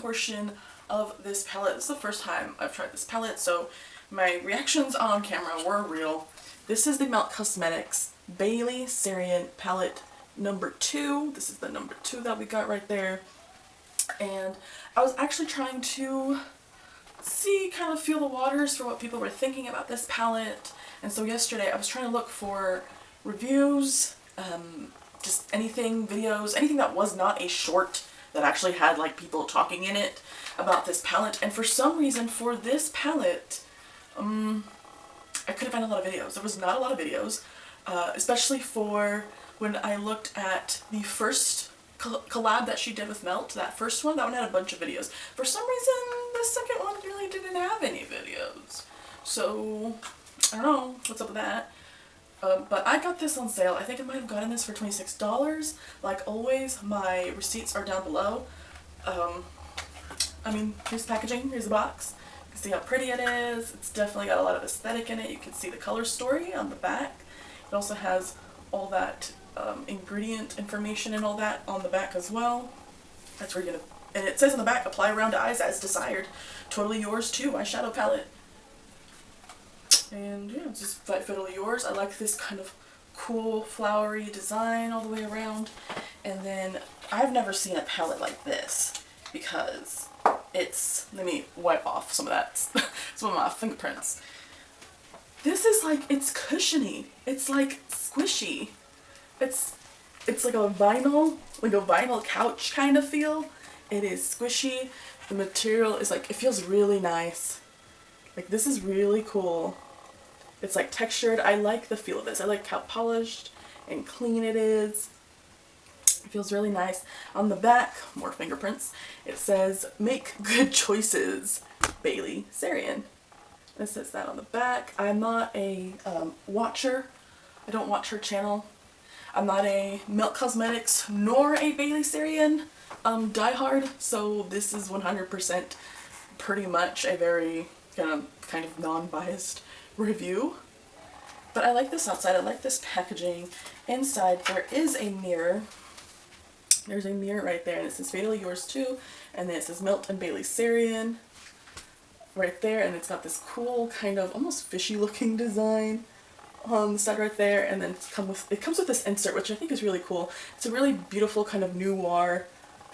portion of this palette. This is the first time I've tried this palette, so my reactions on camera were real. This is the Melt Cosmetics Bailey Syrian palette number 2. This is the number 2 that we got right there. And I was actually trying to kind of feel the waters for what people were thinking about this palette. And so yesterday I was trying to look for reviews, just anything, videos, anything that was not a short that actually had like people talking in it about this palette. And for some reason for this palette, I couldn't find a lot of videos. There was not a lot of videos, especially for when I looked at the first collab that she did with Melt, that first one, that one had a bunch of videos. For some reason, the second one really didn't have any videos. So, I don't know what's up with that. But I got this on sale. I think I might have gotten this for $26. Like always, my receipts are down below. I mean, here's the packaging, here's the box. You can see how pretty it is. It's definitely got a lot of aesthetic in it. You can see the color story on the back. It also has all that ingredient information and all that on the back as well. That's where you're gonna, and it says on the back, apply around eyes as desired. Totally yours too, eyeshadow palette. And yeah, it's just totally yours. I like this kind of cool flowery design all the way around. And then I've never seen a palette like this because it's, let me wipe off some of that, some of my fingerprints. This is like, it's cushiony. It's like squishy. It's like a vinyl couch kind of feel. It is squishy. The material is like, it feels really nice. Like, this is really cool. It's like textured. I like the feel of this. I like how polished and clean it is. It feels really nice. On the back, more fingerprints, it says, "Make good choices, Bailey Sarian." It says that on the back. I'm not a watcher. I don't watch her channel. I'm not a Melt Cosmetics nor a Bailey Sarian diehard, so this is 100% pretty much a very kind of non-biased review. But I like this outside. I like this packaging. Inside there is a mirror. There's a mirror right there, and it says "Fatally Yours Too," and then it says "Melt and Bailey Sarian" right there, and it's got this cool kind of almost fishy looking design on the side right there, and then it comes with this insert, which I think is really cool. It's a really beautiful kind of noir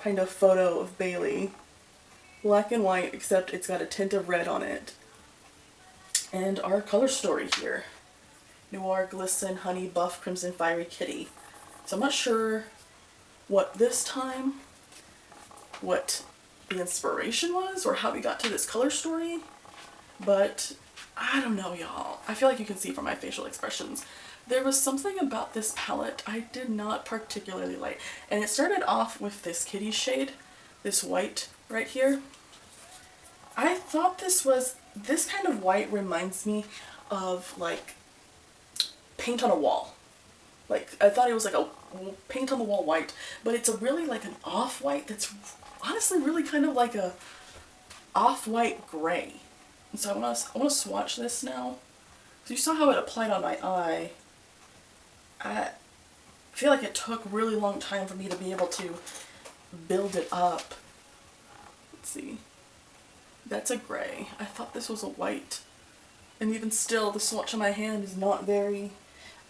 kind of photo of Bailey. Black and white, except it's got a tint of red on it. And our color story here. Noir, Glisten, Honey, Buff, Crimson, Fiery, Kitty. So I'm not sure what the inspiration was or how we got to this color story, but I don't know, y'all. I feel like you can see from my facial expressions. There was something about this palette I did not particularly like, and it started off with this kitty shade, this white right here. I thought this kind of white reminds me of like paint on a wall. Like, I thought it was like a paint on the wall white, but it's a really like an off-white that's honestly really kind of like a off-white gray. And so I want to swatch this now. So you saw how it applied on my eye. I feel like it took a really long time for me to be able to build it up. Let's see. That's a gray. I thought this was a white. And even still, the swatch on my hand is not very...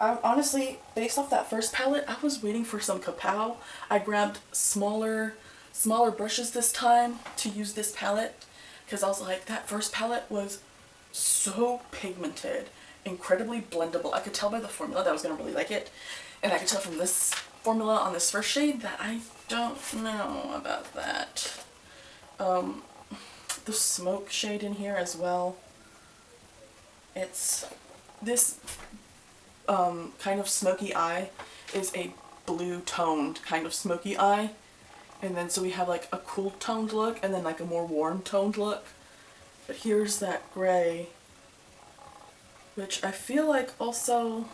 honestly, based off that first palette, I was waiting for some kapow. I grabbed smaller brushes this time to use this palette, because I was like, that first palette was so pigmented, incredibly blendable. I could tell by the formula that I was going to really like it, and I could tell from this formula on this first shade that I don't know about that. The smoke shade in here as well. It's this kind of smoky eye is a blue toned kind of smoky eye, and then so we have like a cool toned look and then like a more warm toned look. But here's that gray, which I feel like also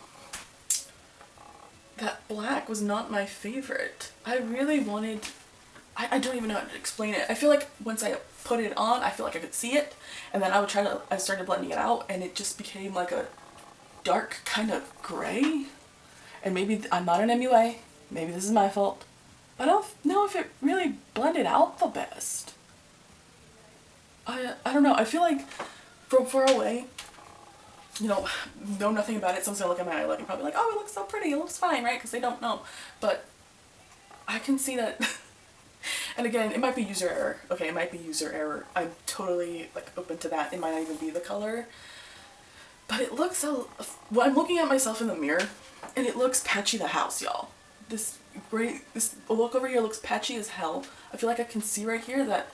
that black was not my favorite. I really wanted, I don't even know how to explain it. I feel like once I put it on, I feel like I could see it, and then I started blending it out, and it just became like a dark kind of gray. And maybe I'm not an MUA, maybe this is my fault, but I don't know if it really blended out the best. I don't know, I feel like from far away, you know nothing about it, someone's gonna look at my eye look and probably like, oh, it looks so pretty, it looks fine, right? Because they don't know. But I can see that, and again, it might be user error. Okay, it might be user error. I'm totally like open to that. It might not even be the color. But it looks so, well, I'm looking at myself in the mirror, and it looks patchy the house, y'all. This look over here looks patchy as hell. I feel like I can see right here that,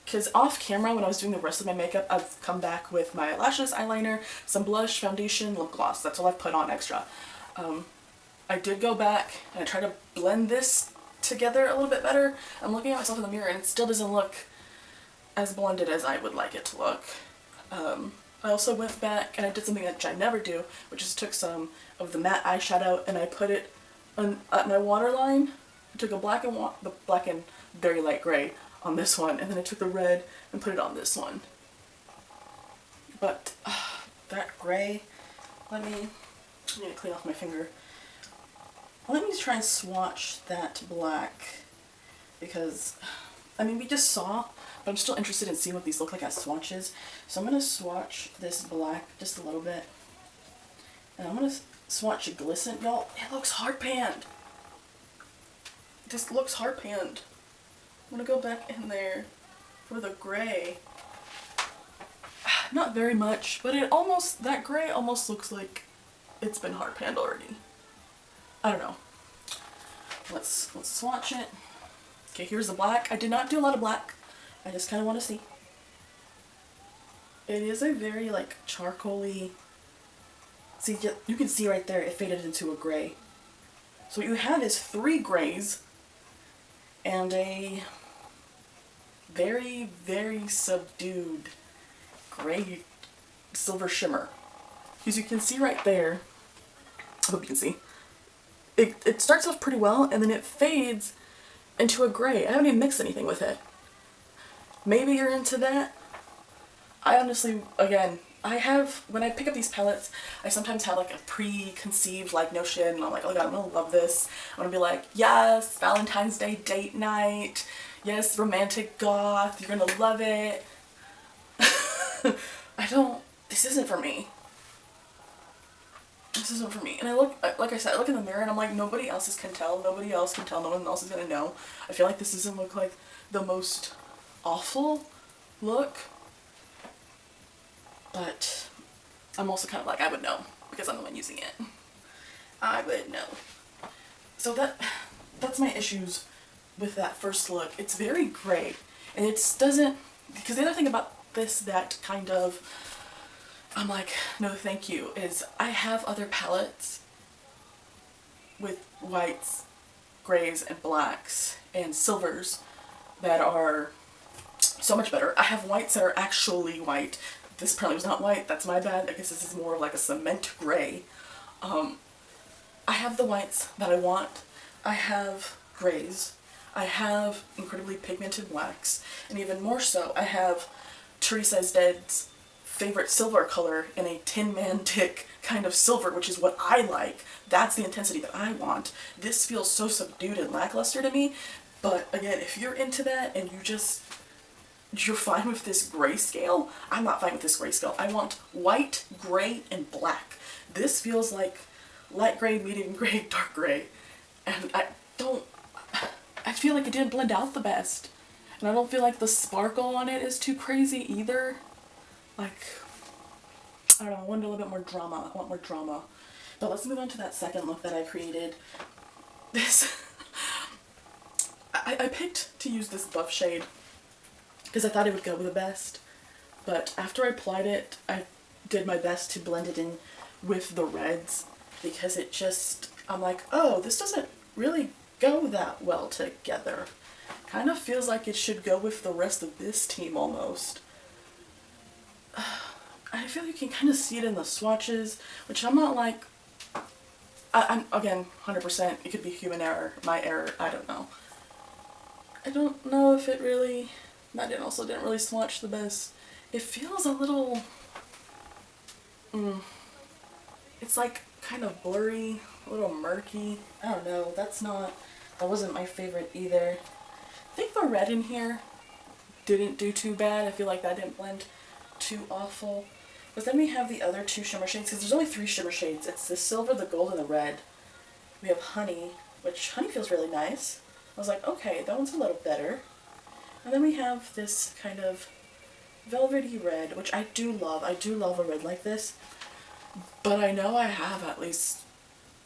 because off camera when I was doing the rest of my makeup, I've come back with my lashes, eyeliner, some blush, foundation, lip gloss. That's all I've put on extra. I did go back and I tried to blend this together a little bit better. I'm looking at myself in the mirror and it still doesn't look as blended as I would like it to look. I also went back and I did something that I never do, which is took some of the matte eyeshadow and I put it at my waterline. I took the black and very light gray on this one, and then I took the red and put it on this one. But that gray, I need to clean off my finger. Let me try and swatch that black, because I mean we just saw, but I'm still interested in seeing what these look like as swatches. So I'm going to swatch this black just a little bit, and I'm going to swatch Glisten. Y'all, it looks hard panned. It just looks hard panned. I'm going to go back in there for the gray. Not very much, but that gray almost looks like it's been hard panned already. I don't know. Let's swatch it. Okay, here's the black. I did not do a lot of black. I just kind of want to see. It is a very like charcoaly, see, you can see right there it faded into a gray. So what you have is 3 grays and a very, very subdued gray silver shimmer. As you can see right there, I hope you can see, it starts off pretty well and then it fades into a gray. I haven't even mixed anything with it. Maybe you're into that. I honestly, again, when I pick up these palettes, I sometimes have like a preconceived like notion and I'm like, oh god, I'm gonna love this. I'm gonna be like, yes, Valentine's Day date night, yes, romantic goth, you're gonna love it. This isn't for me. This isn't for me. And I look, like I said, I look in the mirror and I'm like, nobody else can tell, no one else is gonna know. I feel like this doesn't look like the most awful look. But I'm also kind of like, I would know because I'm the one using it. I would know. So that's my issues with that first look. It's very gray, and it doesn't, because the other thing about this that kind of, I'm like, no thank you, is I have other palettes with whites, grays, and blacks, and silvers that are so much better. I have whites that are actually white. This apparently was not white, that's my bad. I guess this is more like a cement gray. I have the whites that I want. I have grays. I have incredibly pigmented blacks. And even more so, I have Teresa's Dead's favorite silver color in a Tin Man Tick kind of silver, which is what I like. That's the intensity that I want. This feels so subdued and lackluster to me. But again, if you're into that and you're fine with this grayscale, I'm not fine with this grayscale. I want white, gray, and black. This feels like light gray, medium gray, dark gray. And I feel like it didn't blend out the best. And I don't feel like the sparkle on it is too crazy either. Like, I don't know, I wanted a little bit more drama. I want more drama. But let's move on to that second look that I created. I picked to use this buff shade because I thought it would go the best, but after I applied it, I did my best to blend it in with the reds because I'm like, oh, this doesn't really go that well together. Kind of feels like it should go with the rest of this team almost. I feel you can kind of see it in the swatches, which I'm not like, I'm again, 100%, it could be human error, my error, I don't know. I don't know if it really, I also didn't really swatch the best. It feels a little, it's like kind of blurry, a little murky. I don't know, that wasn't my favorite either. I think the red in here didn't do too bad. I feel like that didn't blend too awful. But then we have the other 2 shimmer shades, because there's only 3 shimmer shades. It's the silver, the gold, and the red. We have honey, which honey feels really nice. I was like, okay, that one's a little better. And then we have this kind of velvety red, which I do love. I do love a red like this. But I know I have at least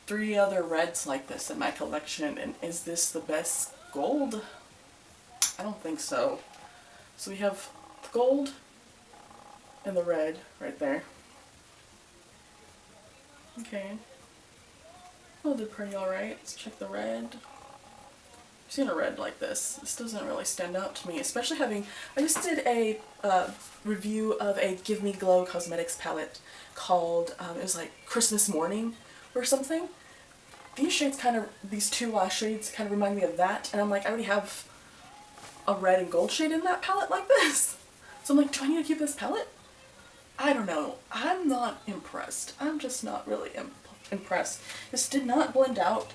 3 other reds like this in my collection, and is this the best gold? I don't think so. So we have the gold and the red right there. Okay. Oh, they're pretty alright. Let's check the red. I've seen a red like this. This doesn't really stand out to me, especially having, I just did a review of a Give Me Glow Cosmetics palette called, it was like Christmas Morning or something. These shades these 2 last shades kind of remind me of that, and I'm like, I already have a red and gold shade in that palette like this. So I'm like, do I need to keep this palette? I don't know. I'm not impressed. I'm just not really impressed. This did not blend out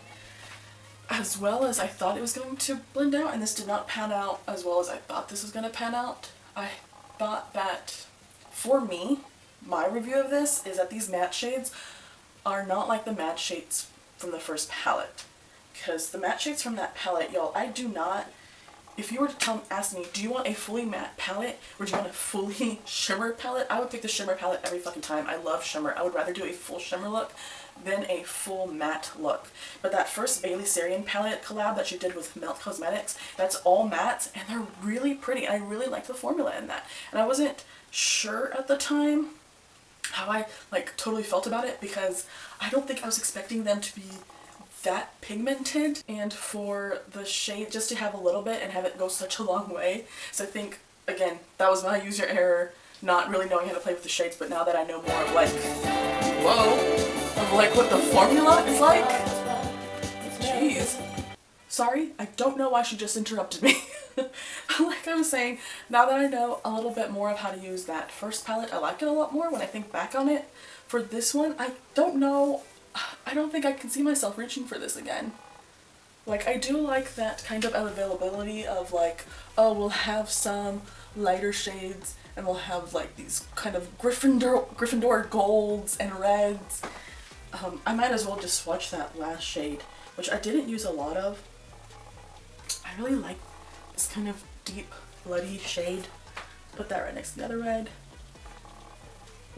as well as I thought it was going to blend out, and this did not pan out as well as I thought this was going to pan out. I thought that, for me, my review of this is that these matte shades are not like the matte shades from the first palette. Because the matte shades from that palette, y'all, I do not if you were to ask me, do you want a fully matte palette or do you want a fully shimmer palette? I would pick the shimmer palette every fucking time. I love shimmer. I would rather do a full shimmer look than a full matte look. But that first Bailey Sarian palette collab that she did with Melt Cosmetics, that's all matte and they're really pretty. I really like the formula in that. And I wasn't sure at the time how I like totally felt about it because I don't think I was expecting them to be that pigmented, and for the shade just to have a little bit and have it go such a long way. So I think, again, that was my user error, not really knowing how to play with the shades, but now that I know more of like, whoa, of like what the formula is like, jeez. Sorry, I don't know why she just interrupted me. Like I was saying, now that I know a little bit more of how to use that first palette, I like it a lot more when I think back on it. For this one, I don't know, I don't think I can see myself reaching for this again. Like, I do like that kind of availability of like, oh, we'll have some lighter shades and we'll have like these kind of Gryffindor golds and reds. I might as well just swatch that last shade, which I didn't use a lot of. I really like this kind of deep, bloody shade. Put that right next to the other red.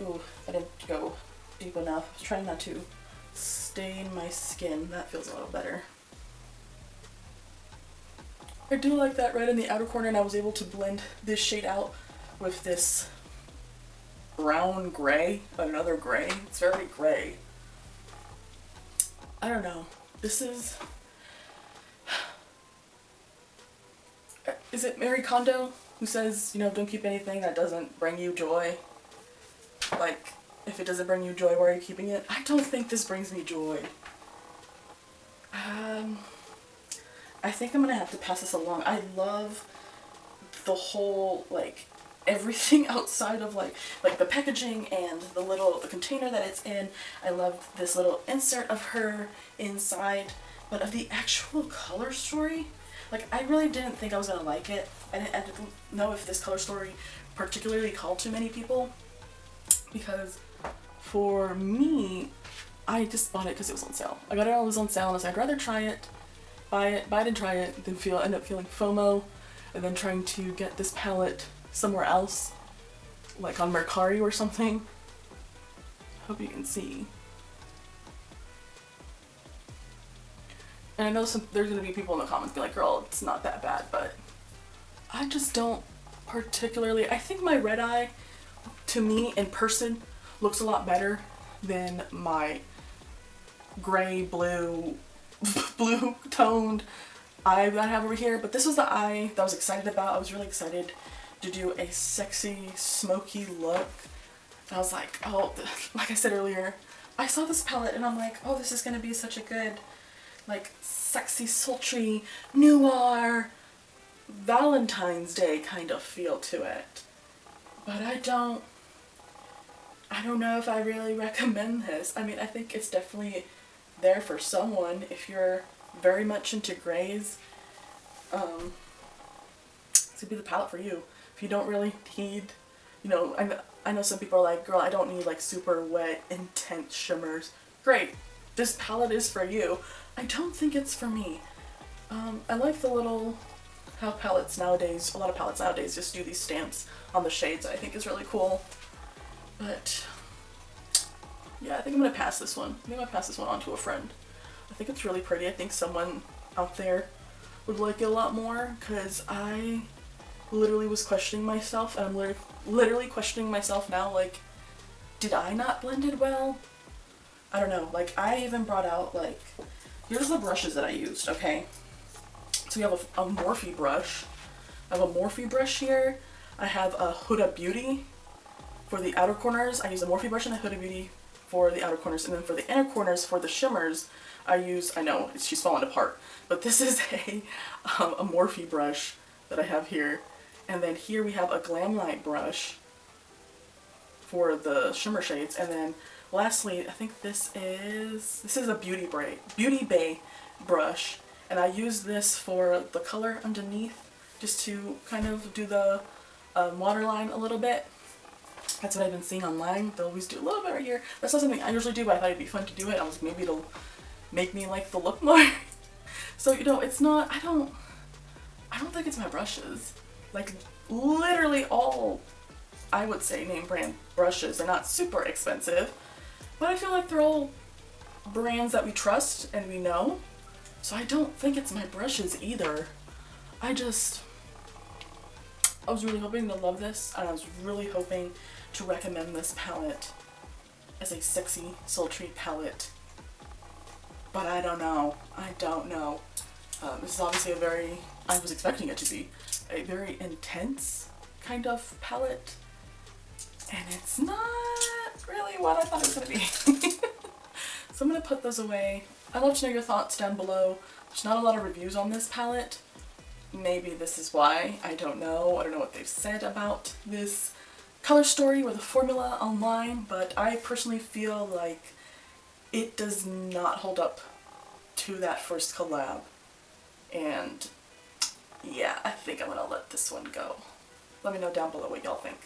Ooh, I didn't go deep enough. I was trying not to stain my skin. That feels a little better. I do like that red in the outer corner, and I was able to blend this shade out with this brown gray, another gray. It's very gray. I don't know. This is it Mary Kondo who says, you know, don't keep anything that doesn't bring you joy? Like, if it doesn't bring you joy, why are you keeping it? I don't think this brings me joy. I think I'm gonna have to pass this along. I love the whole, like, everything outside of like the packaging and the container that it's in. I love this little insert of her inside, but of the actual color story, like, I really didn't think I was gonna like it. I didn't know if this color story particularly called to many people, because for me, I just bought it because it was on sale. I got it while it was on sale and I was like, I'd rather try it, buy it and try it, than end up feeling FOMO and then trying to get this palette somewhere else, like on Mercari or something. Hope you can see. And I know there's gonna be people in the comments be like, girl, it's not that bad, but I just don't particularly. I think my red eye, to me in person, looks a lot better than my gray, blue toned eye that I have over here. But this was the eye that I was excited about. I was really excited to do a sexy, smoky look. And I was like, oh, like I said earlier, I saw this palette and I'm like, oh, this is gonna be such a good, like, sexy, sultry, noir, Valentine's Day kind of feel to it. But I don't know if I really recommend this. I mean, I think it's definitely there for someone if you're very much into grays. It's gonna be the palette for you. If you don't really need, you know, I know some people are like, girl, I don't need like super wet, intense shimmers. Great, this palette is for you. I don't think it's for me. I like the little, how a lot of palettes nowadays just do these stamps on the shades. I think is really cool. But yeah, I think I'm gonna pass this one. I think I'm gonna pass this one on to a friend. I think it's really pretty. I think someone out there would like it a lot more, because I literally was questioning myself, and I'm literally questioning myself now, like, did I not blend it well? I don't know. Like, I even brought out, like, here's the brushes that I used, okay? So we have a Morphe brush. I have a Morphe brush here. I have a Huda Beauty for the outer corners. I use a Morphe brush and a Huda Beauty for the outer corners, and then for the inner corners, for the shimmers, I know, she's falling apart, but this is a Morphe brush that I have here. And then here we have a Glamlite brush for the shimmer shades. And then lastly, I think this is a Beauty Bay brush. And I use this for the color underneath, just to kind of do the waterline a little bit. That's what I've been seeing online. They'll always do a little bit right here. That's not something I usually do, but I thought it'd be fun to do it. I was like, maybe it'll make me like the look more. So, you know, it's not, I don't don't think it's my brushes. Like, literally all, I would say, name brand brushes are not super expensive, but I feel like they're all brands that we trust and we know. So I don't think it's my brushes either. I was really hoping to love this, and I was really hoping to recommend this palette as a sexy, sultry palette. But I don't know. This is obviously I was expecting it to be a very intense kind of palette, and it's not really what I thought it was going to be. So I'm going to put those away. I'd love to know your thoughts down below. There's not a lot of reviews on this palette. Maybe this is why. I don't know. I don't know what they've said about this color story or the formula online, but I personally feel like it does not hold up to that first collab. And yeah, I think I'm gonna let this one go. Let me know down below what y'all think.